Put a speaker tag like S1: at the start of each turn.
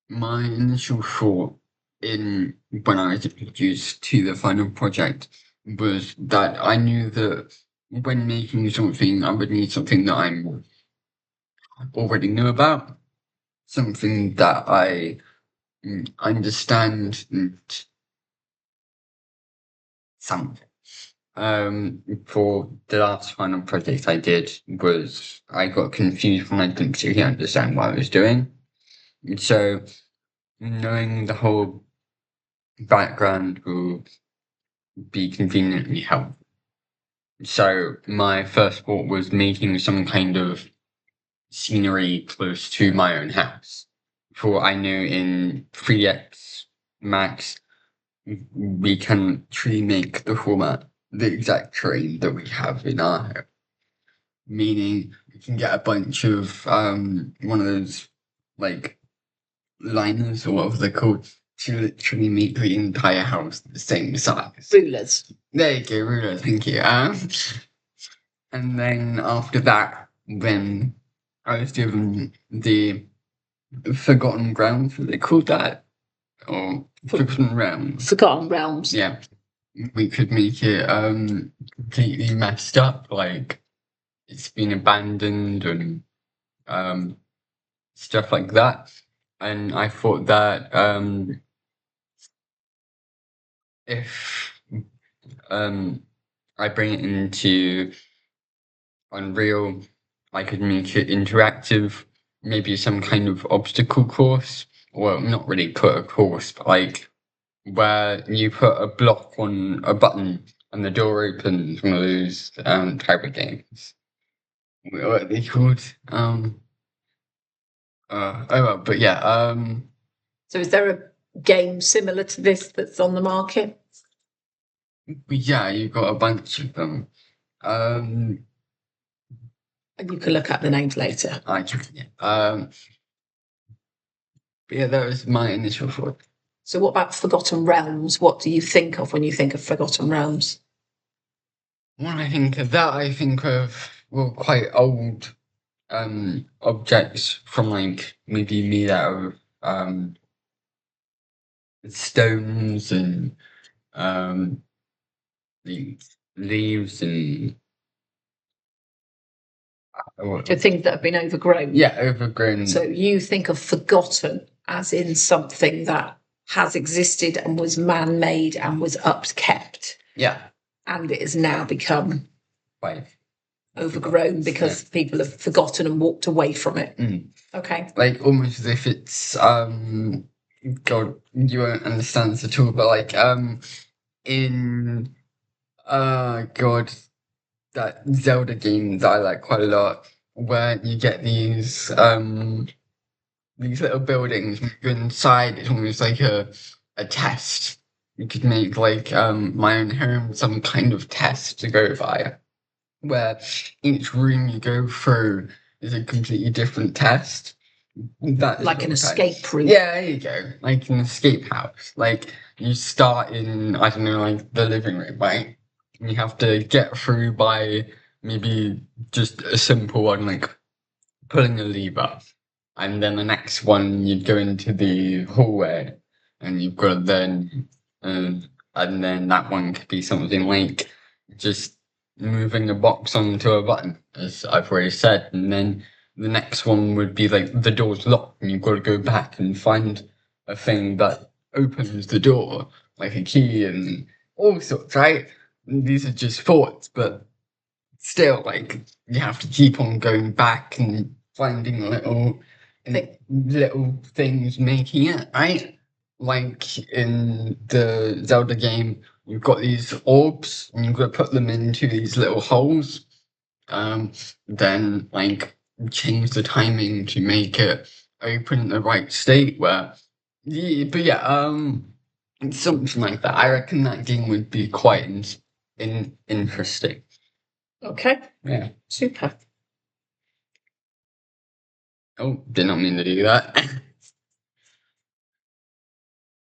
S1: My initial thought in when I was introduced to the final project was that I knew that when making something, I would need something that I'm already knew about, something that I understand and something. For the last final project I did was I got confused when I didn't particularly understand what I was doing. So knowing the whole background will be conveniently helpful. So my first thought was making some kind of scenery close to my own house. For I know in 3x Max we can truly make the format the exact terrain that we have in our house. Meaning you can get a bunch of one of those like liners or whatever they're called to literally make the entire house the same size.
S2: Rulers.
S1: There you go, rulers, thank you. And then after that, then I was given the Forgotten Grounds, what they called that? Or Forgotten Realms.
S2: Forgotten Realms.
S1: Yeah. We could make it completely messed up, like it's been abandoned and stuff like that. And I thought that if I bring it into Unreal, I could make it interactive, maybe some kind of obstacle course. Well, not really put a course, but like where you put a block on a button and the door opens, one of those type of games. What are they called? Oh well, but yeah,
S2: So is there a game similar to this that's on the market?
S1: yeah, you've got a bunch of them.
S2: And you can look up the names later.
S1: I can, yeah. But yeah, that was my initial thought.
S2: So what about Forgotten Realms? What do you think of when you think of Forgotten Realms?
S1: When I think of that, I think of quite old objects from like maybe made out of stones and the leaves and
S2: So things that have been overgrown.
S1: yeah, overgrown.
S2: So you think of forgotten as in something that has existed and was man-made and was upkept.
S1: Yeah.
S2: And it has now become
S1: Right.
S2: overgrown because people have forgotten and walked away from it. Okay.
S1: Like almost as if it's God, you won't understand this at all, but like in God, that Zelda game that I like quite a lot, where you get these little buildings, when you go inside, it's almost like a test. You could make like my own home some kind of test to go by, where each room you go through is a completely different test. That is
S2: like an escape room.
S1: Yeah, there you go. Like an escape house. Like you start in, I don't know, like the living room, right? And you have to get through by maybe just a simple one, like pulling a lever. And then the next one, you'd go into the hallway, and you've got to then, and then that one could be something like just moving a box onto a button, as I've already said, and then the next one would be like the door's locked, and you've got to go back and find a thing that opens the door, like a key and all sorts, right? And these are just thoughts, but still, like you have to keep on going back and finding little things making it, right? Like in the Zelda game, you've got these orbs and you've got to put them into these little holes. Then like change the timing to make it open in the right state where but yeah, something like that. I reckon that game would be quite interesting.
S2: Okay.
S1: Yeah.
S2: Super.
S1: Oh, did not mean to do that.